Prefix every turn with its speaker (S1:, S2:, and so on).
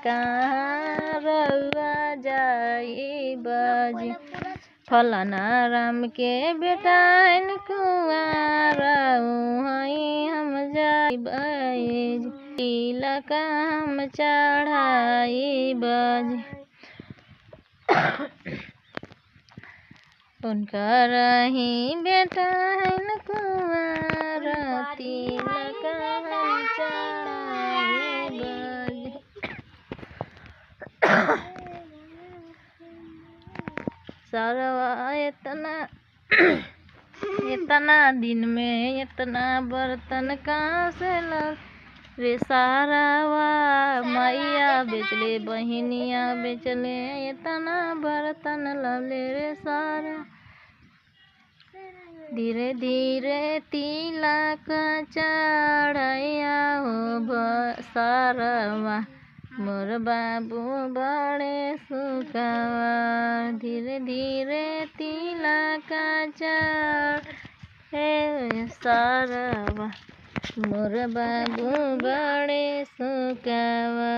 S1: कहाँ रउआ जाई बजी फलाना राम के बेटाइन कुआर हई हम जाई बज तिलक हम चढ़ाई बज उनकर ही बेटाइन कुआर तिलक हम चढ़ाई बज सरवा इतना दिन में इतना बर्तन कहाँ से लग रे सारावा मैया बेचले बहिनिया बेचले इतना बर्तन लले रे सारा धीरे धीरे तिलक चढ़ैया हो सारावा मोर बाबू बड़े सुखवा धीरे धीरे तिलक चढ़े सारावा मोर बाबू बड़े सुखवा।